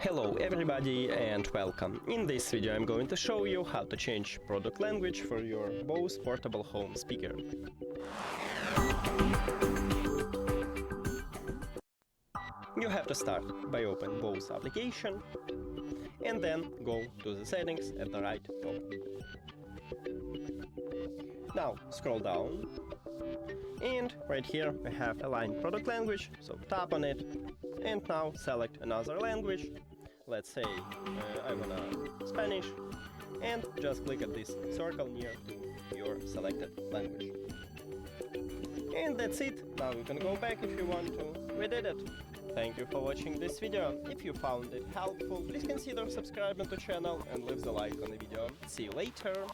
Hello everybody and welcome. In this video I'm going to show you how to change product language for your BOSE Portable Home Speaker. You have to start by open BOSE application and then go to the settings at the right top. Now scroll down and right here we have align product language, so tap on it and now select another language. Let's say I wanna Spanish, and just click at this circle near to your selected language. And that's it. Now you can go back if you want to. We did it. Thank you for watching this video. If you found it helpful, please consider subscribing to the channel and leave the like on the video. See you later.